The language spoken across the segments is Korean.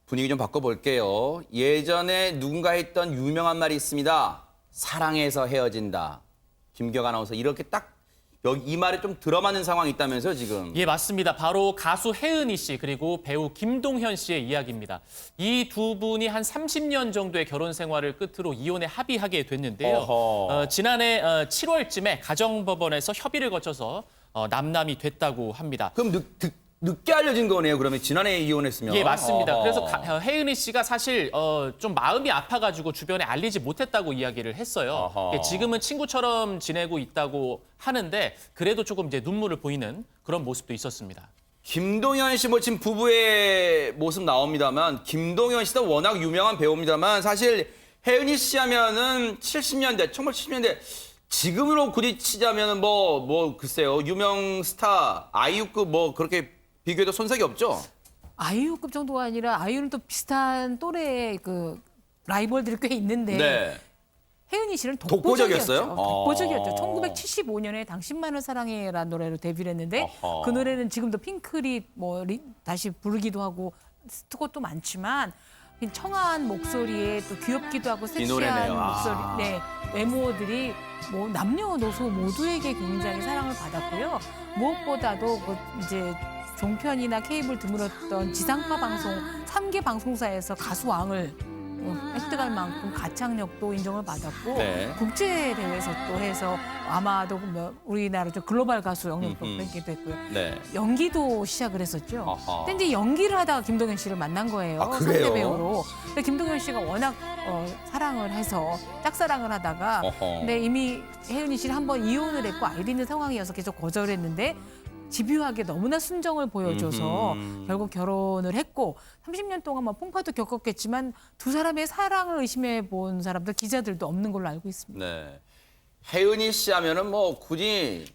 분위기 좀 바꿔볼게요. 예전에 누군가 했던 유명한 말이 있습니다. 사랑해서 헤어진다. 김기혁 아나운서 이렇게 딱 여기 이 말에 좀 들어맞는 상황이 있다면서요, 지금. 예, 맞습니다. 바로 가수 혜은이 씨 그리고 배우 김동현 씨의 이야기입니다. 이 두 분이 한 30년 정도의 결혼 생활을 끝으로 이혼에 합의하게 됐는데요. 지난해 7월쯤에 가정법원에서 협의를 거쳐서 남남이 됐다고 합니다. 그럼 늦게 알려진 거네요, 그러면 지난해 이혼했으면. 예, 맞습니다. 어허. 그래서 혜은이 씨가 사실 좀 마음이 아파가지고 주변에 알리지 못했다고 이야기를 했어요. 어허. 지금은 친구처럼 지내고 있다고 하는데 그래도 조금 이제 눈물을 보이는 그런 모습도 있었습니다. 김동현 씨 뭐 지금 부부의 모습 나옵니다만 김동현 씨도 워낙 유명한 배우입니다만 사실 혜은이 씨 하면은 70년대, 1970년대 지금으로 굳이 치자면은 뭐 글쎄요. 유명 스타 아이유급 뭐 그렇게 비교해도 손색이 없죠. 아이유급 정도가 아니라 아이유는 또 비슷한 또래의 그 라이벌들이 꽤 있는데 네. 혜은이 씨는 독보적이었어요? 독보적이었죠. 1975년에 당신만을 사랑해라는 노래로 데뷔를 했는데 어허. 그 노래는 지금도 핑클이 다시 부르기도 하고 스트것도 많지만 청아한 목소리에 또 귀엽기도 하고 섹시한 노래네요. 목소리, 네, 외모들이 뭐 남녀노소 모두에게 굉장히 사랑을 받았고요. 무엇보다도 이제 종편이나 케이블 드물었던 지상파 방송 3개 방송사에서 가수왕을 획득할 만큼 가창력도 인정을 받았고 네. 국제 대회에서 또 해서 아마도 우리나라 좀 글로벌 가수 영역도 뺏기도 했고요. 네. 연기도 시작을 했었죠. 아하. 근데 이제 연기를 하다가 김동현 씨를 만난 거예요. 아, 그래요? 선배 배우로. 근데 김동현 씨가 워낙 사랑을 해서 짝사랑을 하다가 어허. 근데 이미 혜은이 씨를 한번 이혼을 했고 알리는 상황이어서 계속 거절했는데 집요하게 너무나 순정을 보여줘서 결국 결혼을 했고 30년 동안 뭐 풍파도 겪었겠지만 두 사람의 사랑을 의심해 본 사람들 기자들도 없는 걸로 알고 있습니다. 네. 혜은이 씨 하면은 뭐 굳이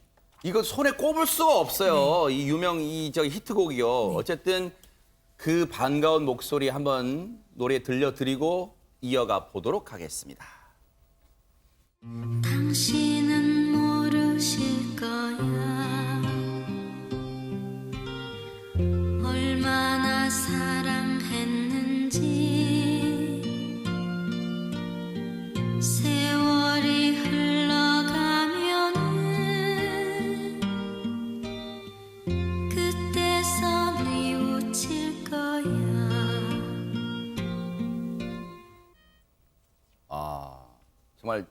이거 손에 꼽을 수가 없어요. 이 유명 저 히트곡이요. 어쨌든 그 반가운 목소리 한번 노래 들려드리고 이어가 보도록 하겠습니다. 당신은 모르실 거야. 얼마나 사랑했는지. 세월이 흘러가면은 그때서 뉘우칠 거야. 정말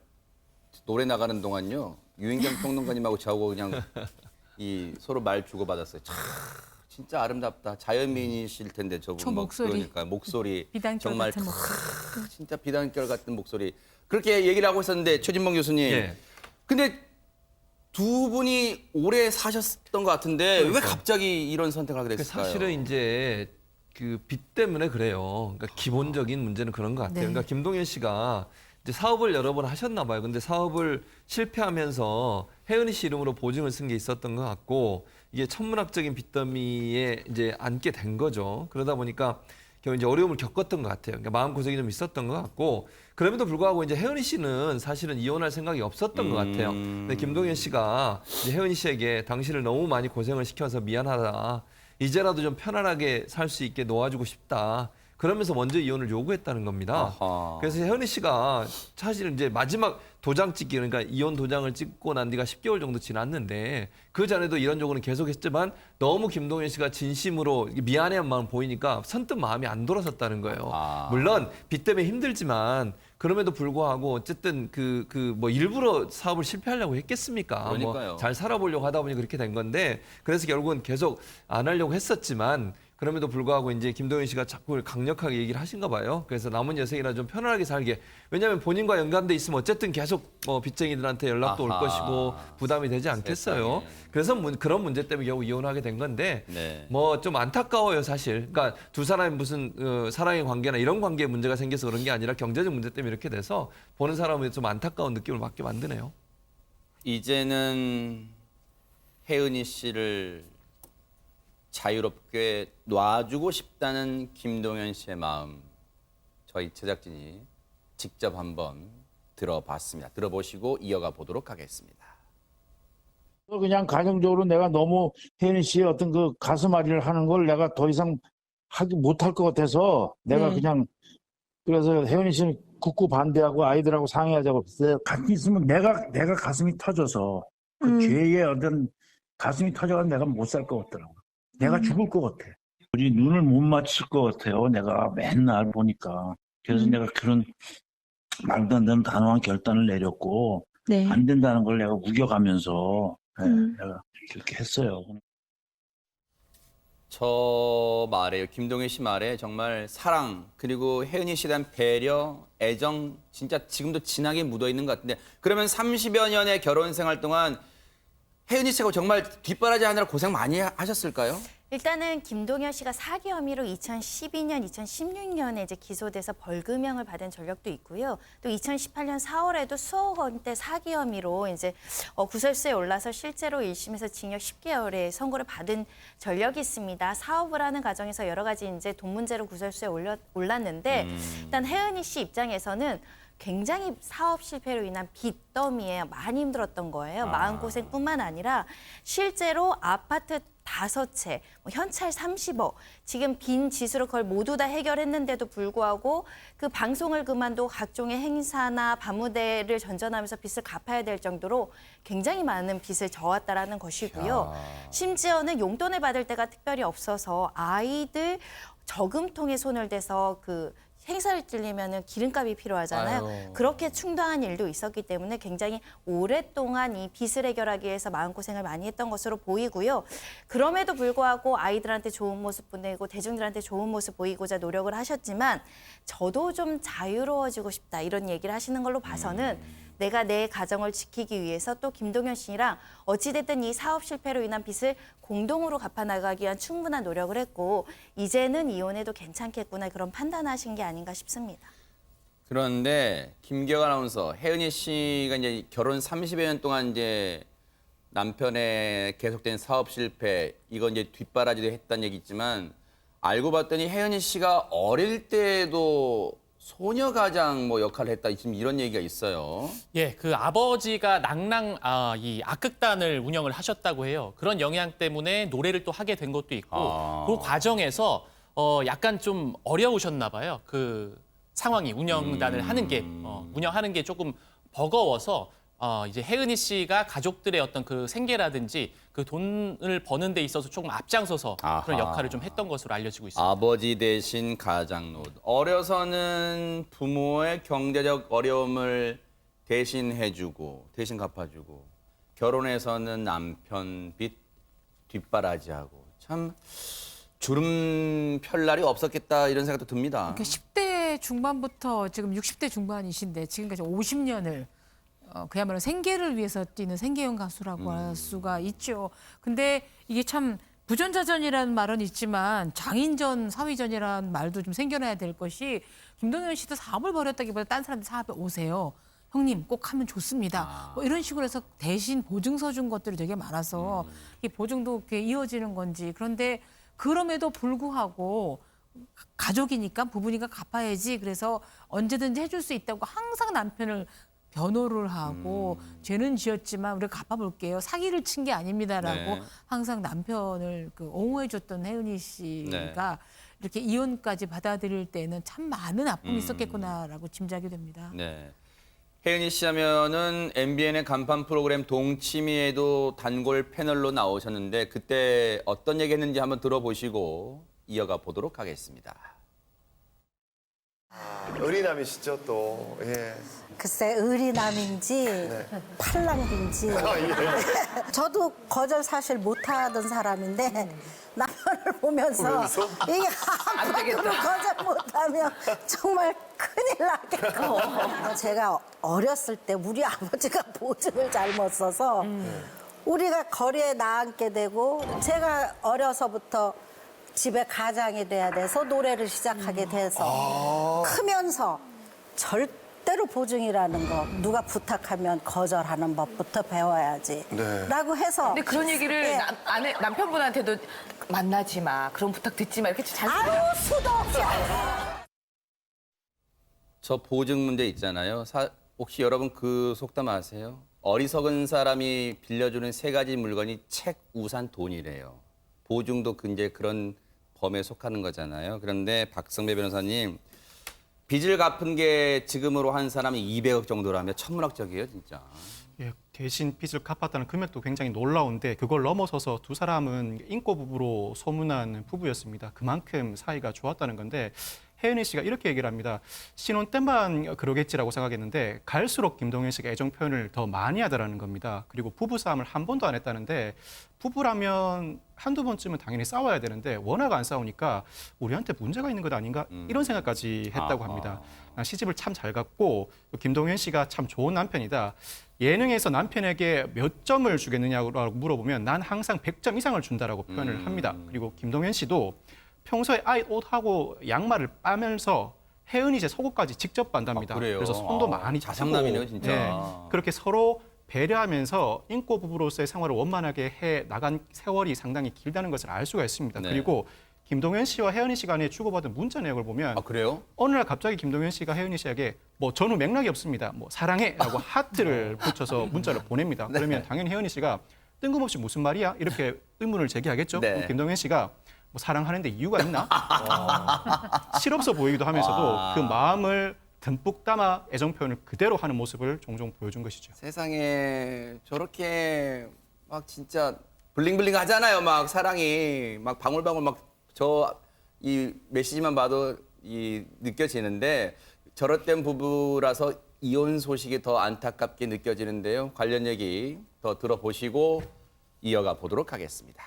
노래 나가는 동안요. 유인경 평론가님하고 저하고 그냥 이 서로 말 주고받았어요. 참 진짜 아름답다. 자연미인이실 텐데 저분 저 뭐 목소리. 그러니까 목소리 비단결 정말 같은 목소리. 진짜 비단결 같은 목소리. 그렇게 얘기를 하고 있었는데 최진봉 교수님. 예. 근데 두 분이 오래 사셨던 것 같은데 왜 갑자기 이런 선택을 하게 됐을까요? 사실은 이제 그 빚 때문에 그래요. 그러니까 기본적인 문제는 그런 것 같아요. 네. 그러니까 김동현 씨가 이제 사업을 여러 번 하셨나 봐요. 근데 사업을 실패하면서 혜은이 씨 이름으로 보증을 쓴 게 있었던 것 같고 이게 천문학적인 빚더미에 이제 앉게 된 거죠. 그러다 보니까 결국 이제 어려움을 겪었던 것 같아요. 그러니까 마음 고생이 좀 있었던 것 같고 그럼에도 불구하고 이제 혜은이 씨는 사실은 이혼할 생각이 없었던 것 같아요. 근데 김동현 씨가 이제 혜은이 씨에게 당신을 너무 많이 고생을 시켜서 미안하다. 이제라도 좀 편안하게 살 수 있게 놓아주고 싶다. 그러면서 먼저 이혼을 요구했다는 겁니다. 아하. 그래서 혜은이 씨가 사실 이제 마지막 도장 찍기 그러니까 이혼 도장을 찍고 난 뒤가 10개월 정도 지났는데 그 전에도 이런 요구는 계속했지만 너무 김동현 씨가 진심으로 미안해한 마음 보이니까 선뜻 마음이 안 돌아섰다는 거예요. 물론 빚 때문에 힘들지만 그럼에도 불구하고 어쨌든 뭐 일부러 사업을 실패하려고 했겠습니까? 그러니까요. 뭐 잘 살아보려고 하다 보니 그렇게 된 건데 그래서 결국은 계속 안 하려고 했었지만 그럼에도 불구하고 이제 김동현 씨가 자꾸 강력하게 얘기를 하신가 봐요. 그래서 남은 여생이나 좀 편안하게 살게. 왜냐하면 본인과 연관돼 있으면 어쨌든 계속 빚쟁이들한테 연락도 올 아하. 것이고 부담이 되지 않겠어요. 세상에. 그래서 그런 문제 때문에 겨우 이혼하게 된 건데 네. 뭐 좀 안타까워요 사실. 그러니까 두 사람이 무슨 사랑의 관계나 이런 관계에 문제가 생겨서 그런 게 아니라 경제적 문제 때문에 이렇게 돼서 보는 사람이 좀 안타까운 느낌을 받게 만드네요. 이제는 혜은이 씨를 자유롭게 놔주고 싶다는 김동현 씨의 마음 저희 제작진이 직접 한번 들어봤습니다. 들어보시고 이어가 보도록 하겠습니다. 그냥 가정적으로 내가 너무 혜은 씨의 어떤 그 가슴앓이를 하는 걸 내가 더 이상 하기 못할 것 같아서 내가 네. 그냥 그래서 혜은이 씨는 극구 반대하고 아이들하고 상의하자고 했어요. 같이 있으면 내가 가슴이 터져서 그 죄에 어떤 가슴이 터져서 내가 못 살 것 같더라고. 내가 죽을 것 같아. 우리 눈을 못 맞출 것 같아요. 내가 맨날 보니까. 그래서 내가 그런 말도 안 되는 단호한 결단을 내렸고 네. 안 된다는 걸 내가 우겨가면서 내가 그렇게 했어요. 저 말에요. 김동현 씨 말에 정말 사랑 그리고 혜은이 씨에 대한 배려, 애정 진짜 지금도 진하게 묻어 있는 것 같은데 그러면 30여 년의 결혼 생활 동안 혜은이 씨가 정말 뒷바라지 하느라 고생 많이 하셨을까요? 일단은 김동현 씨가 사기 혐의로 2012년, 2016년에 이제 기소돼서 벌금형을 받은 전력도 있고요. 또 2018년 4월에도 수억 원대 사기 혐의로 이제 구설수에 올라서 실제로 1심에서 징역 10개월의 선고를 받은 전력이 있습니다. 사업을 하는 과정에서 여러 가지 이제 돈 문제로 구설수에 올랐는데 일단 혜은이 씨 입장에서는 굉장히 사업 실패로 인한 빚더미에 많이 힘들었던 거예요. 마음고생뿐만 아니라 실제로 아파트 5채, 현찰 30억, 지금 빈 지수를 거의 모두 다 해결했는데도 불구하고 그 방송을 그만두고 각종의 행사나 밤무대를 전전하면서 빚을 갚아야 될 정도로 굉장히 많은 빚을 져왔다라는 것이고요. 심지어는 용돈을 받을 때가 특별히 없어서 아이들 저금통에 손을 대서 그 행사를 뛰려면 기름값이 필요하잖아요. 아유. 그렇게 충당한 일도 있었기 때문에 굉장히 오랫동안 이 빚을 해결하기 위해서 마음고생을 많이 했던 것으로 보이고요. 그럼에도 불구하고 아이들한테 좋은 모습 보내고 대중들한테 좋은 모습 보이고자 노력을 하셨지만 저도 좀 자유로워지고 싶다 이런 얘기를 하시는 걸로 봐서는 내가 내 가정을 지키기 위해서 또 김동현 씨랑 어찌됐든 이 사업 실패로 인한 빚을 공동으로 갚아나가기 위한 충분한 노력을 했고 이제는 이혼해도 괜찮겠구나 그런 판단하신 게 아닌가 싶습니다. 그런데 김기혁 아나운서, 혜은이 씨가 이제 결혼 30여 년 동안 이제 남편의 계속된 사업 실패, 이거 이제 뒷바라지도 했다는 얘기 있지만 알고 봤더니 혜은이 씨가 어릴 때도 소녀 가장 뭐 역할을 했다 지금 이런 얘기가 있어요. 예, 그 아버지가 이 악극단을 운영을 하셨다고 해요. 그런 영향 때문에 노래를 또 하게 된 것도 있고 그 과정에서 약간 좀 어려우셨나 봐요. 그 상황이 운영단을 하는 게 운영하는 게 조금 버거워서 이제 혜은이 씨가 가족들의 어떤 그 생계라든지 그 돈을 버는 데 있어서 조금 앞장서서 아하. 그런 역할을 좀 했던 것으로 알려지고 있습니다. 아버지 대신 가장 노릇. 어려서는 부모의 경제적 어려움을 대신해주고 대신 갚아주고 결혼해서는 남편 빚 뒷바라지하고 참 주름 펼 날이 없었겠다 이런 생각도 듭니다. 10대 중반부터 지금 60대 중반이신데 지금까지 50년을 그야말로 생계를 위해서 뛰는 생계형 가수라고 할 수가 있죠. 근데 이게 참 부전자전이라는 말은 있지만 장인전, 사위전이라는 말도 좀 생겨나야 될 것이 김동현 씨도 사업을 벌였다기보다 딴 사람들 사업에 오세요. 형님 꼭 하면 좋습니다. 뭐 이런 식으로 해서 대신 보증서 준 것들이 되게 많아서 이 보증도 이렇게 이어지는 건지 그런데 그럼에도 불구하고 가족이니까 부부니까 갚아야지 그래서 언제든지 해줄 수 있다고 항상 남편을 변호를 하고 죄는 지었지만 우리가 갚아볼게요. 사기를 친 게 아닙니다라고 네. 항상 남편을 옹호해줬던 혜은이 씨가 네. 이렇게 이혼까지 받아들일 때는 참 많은 아픔이 있었겠구나라고 짐작이 됩니다. 네. 혜은이 씨 하면은 MBN의 간판 프로그램 동치미에도 단골 패널로 나오셨는데 그때 어떤 얘기 했는지 한번 들어보시고 이어가 보도록 하겠습니다. 어린남이시죠 또. 예. 글쎄 의리남인지 팔랑귀인지 저도 거절 사실 못하던 사람인데 남편을 보면서 이게 아무도 거절 못하면 정말 큰일 나겠고 제가 어렸을 때 우리 아버지가 보증을 잘못 써서 우리가 거리에 나앉게 되고 제가 어려서부터 집에 가장이 돼야 돼서 노래를 시작하게 돼서 크면서 절대로 보증이라는 거 누가 부탁하면 거절하는 법부터 배워야지 라고 해서 근데 그런 얘기를 예. 남편분한테도 만나지 마, 그런 부탁 듣지 마 이렇게 잘 아무 수도 없이 저 보증 문제 있잖아요. 혹시 여러분 그 속담 아세요? 어리석은 사람이 빌려주는 세 가지 물건이 책, 우산, 돈이래요. 보증도 이제 그런 범에 속하는 거잖아요. 그런데 박성배 변호사님, 빚을 갚은 게 지금으로 한 사람이 200억 정도라면 천문학적이에요, 진짜. 예, 대신 빚을 갚았다는 금액도 굉장히 놀라운데 그걸 넘어서서 두 사람은 인꼬 부부로 소문난 부부였습니다. 그만큼 사이가 좋았다는 건데 혜은이 씨가 이렇게 얘기를 합니다. 신혼 때만 그러겠지라고 생각했는데 갈수록 김동현 씨가 애정 표현을 더 많이 하더라는 겁니다. 그리고 부부싸움을 한 번도 안 했다는데 부부라면 한두 번쯤은 당연히 싸워야 되는데 워낙 안 싸우니까 우리한테 문제가 있는 것 아닌가 이런 생각까지 했다고 합니다. 시집을 참 잘 갔고 김동현 씨가 참 좋은 남편이다. 예능에서 남편에게 몇 점을 주겠느냐고 물어보면 난 항상 100점 이상을 준다라고 표현을 합니다. 그리고 김동현 씨도 평소에 아이 옷하고 양말을 빠면서 혜은이 제 속옷까지 직접 반답니다. 그래요? 그래서 손도 많이 자상남이네요, 타고, 진짜. 그렇게 서로 배려하면서 인꼬 부부로서의 생활을 원만하게 해 나간 세월이 상당히 길다는 것을 알 수가 있습니다. 네. 그리고 김동현 씨와 혜은이 씨 간에 주고받은 문자 내역을 보면 그래요? 어느 날 갑자기 김동현 씨가 혜은이 씨에게 뭐 전후 맥락이 없습니다. 뭐 사랑해라고 하트를 붙여서 문자를 보냅니다. 그러면 당연히 혜은이 씨가 뜬금없이 무슨 말이야? 이렇게 의문을 제기하겠죠. 네. 그럼 김동현 씨가 뭐 사랑하는데 이유가 있나? 실없어 보이기도 하면서도 그 마음을 듬뿍 담아 애정 표현을 그대로 하는 모습을 종종 보여준 것이죠. 세상에 저렇게 막 진짜 블링블링 하잖아요. 막 사랑이 막 방울방울 막 이 메시지만 봐도 느껴지는데 저렇된 부부라서 이혼 소식이 더 안타깝게 느껴지는데요. 관련 얘기 더 들어보시고 이어가 보도록 하겠습니다.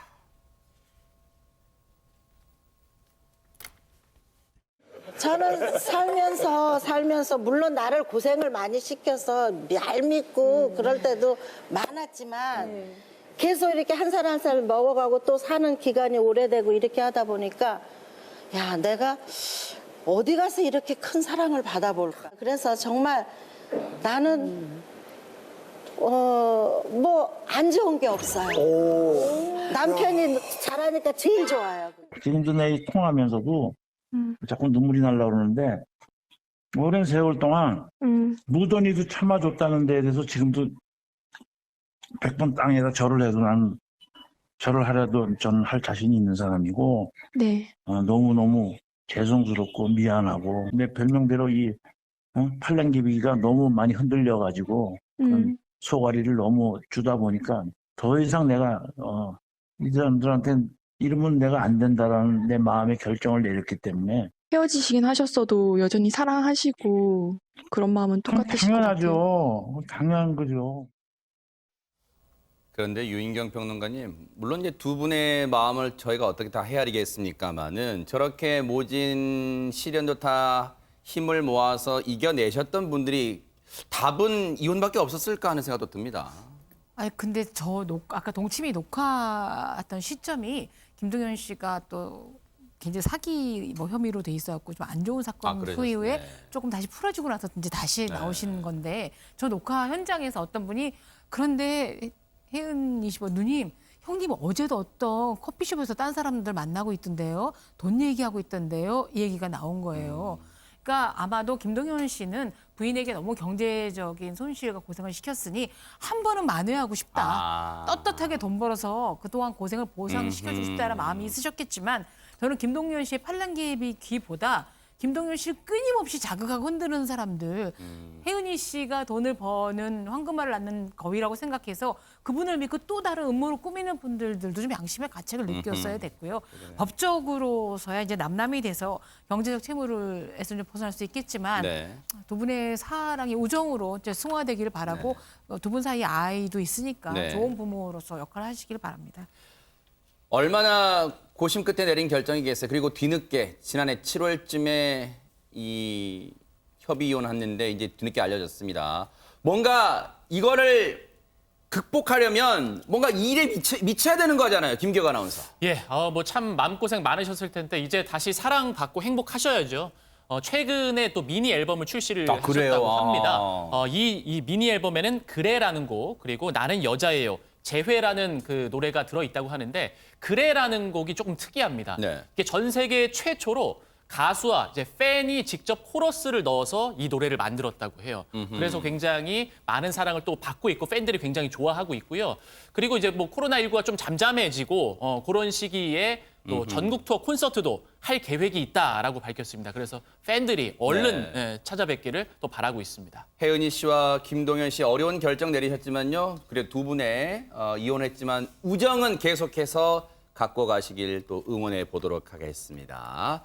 저는 살면서 물론 나를 고생을 많이 시켜서 얄밉고 그럴 때도 많았지만 계속 이렇게 한 살 한 살 먹어가고 또 사는 기간이 오래되고 이렇게 하다 보니까 야, 내가 어디 가서 이렇게 큰 사랑을 받아볼까. 그래서 정말 나는 뭐 안 좋은 게 없어요. 남편이 잘하니까 제일 좋아요. 지금도 내 통화하면서도 자꾸 눈물이 나려고 그러는데 오랜 세월 동안 무던히도 참아줬다는 데에 대해서 지금도 100번 땅에다 절을 해도 난 절을 하려도 저는 할 자신이 있는 사람이고 네. 너무너무 죄송스럽고 미안하고 내 별명대로 이 팔랑귀비가 너무 많이 흔들려가지고 그런 소가리를 너무 주다 보니까 더 이상 내가 이 사람들한테 이러면 내가 안 된다라는 내 마음의 결정을 내렸기 때문에 헤어지시긴 하셨어도 여전히 사랑하시고 그런 마음은 똑같으실 것 같아요. 당연하죠. 당연한 거죠. 그런데 유인경 평론가님, 물론 이제 두 분의 마음을 저희가 어떻게 다 헤아리겠습니까마는 저렇게 모진 시련도 다 힘을 모아서 이겨내셨던 분들이 답은 이혼밖에 없었을까 하는 생각도 듭니다. 아니 근데 아까 동치미 녹화했던 시점이 김동현 씨가 또 굉장히 사기 혐의로 돼 있어갖고 좀 안 좋은 사건 후에 조금 다시 풀어지고 나서 이제 다시 나오신 건데 저 녹화 현장에서 어떤 분이 그런데 혜은이 씨 누님 형님 어제도 어떤 커피숍에서 딴 사람들 만나고 있던데요. 돈 얘기하고 있던데요. 이 얘기가 나온 거예요. 그러니까 아마도 김동현 씨는 부인에게 너무 경제적인 손실과 고생을 시켰으니 한 번은 만회하고 싶다. 떳떳하게 돈 벌어서 그동안 고생을 보상시켜주고 싶다는 마음이 있으셨겠지만 저는 김동현 씨의 팔랑귀비보다 김동현 씨를 끊임없이 자극하고 흔드는 사람들, 혜은이 씨가 돈을 버는 황금알을 낳는 거위라고 생각해서 그분을 믿고 또 다른 음모를 꾸미는 분들도 좀 양심의 가책을 느꼈어야 됐고요. 법적으로서야 이제 남남이 돼서 경제적 채무에서 좀 벗어날 수 있겠지만 두 분의 사랑이 우정으로 이제 승화되기를 바라고 두 분 사이에 아이도 있으니까 좋은 부모로서 역할을 하시길 바랍니다. 얼마나 고심 끝에 내린 결정이겠어요. 그리고 뒤늦게 지난해 7월쯤에 이 협의 이혼했는데 이제 뒤늦게 알려졌습니다. 뭔가 이거를 극복하려면 뭔가 일에 미쳐야 되는 거잖아요. 김기혁 아나운서. 예, 뭐 참 마음고생 많으셨을 텐데 이제 다시 사랑받고 행복하셔야죠. 최근에 또 미니 앨범을 출시를 하셨다고 합니다. 이 미니 앨범에는 그래라는 곡 그리고 나는 여자예요. 재회라는 그 노래가 들어있다고 하는데 그래라는 곡이 조금 특이합니다. 이게 전 세계 최초로 가수와 이제 팬이 직접 코러스를 넣어서 이 노래를 만들었다고 해요. 그래서 굉장히 많은 사랑을 또 받고 있고 팬들이 굉장히 좋아하고 있고요. 그리고 이제 뭐 코로나19가 좀 잠잠해지고 그런 시기에 또 전국 투어 콘서트도 할 계획이 있다라고 밝혔습니다. 그래서 팬들이 얼른 찾아뵙기를 또 바라고 있습니다. 혜은이 씨와 김동현 씨 어려운 결정 내리셨지만요. 그래도 두 분의 이혼했지만 우정은 계속해서 갖고 가시길 또 응원해 보도록 하겠습니다.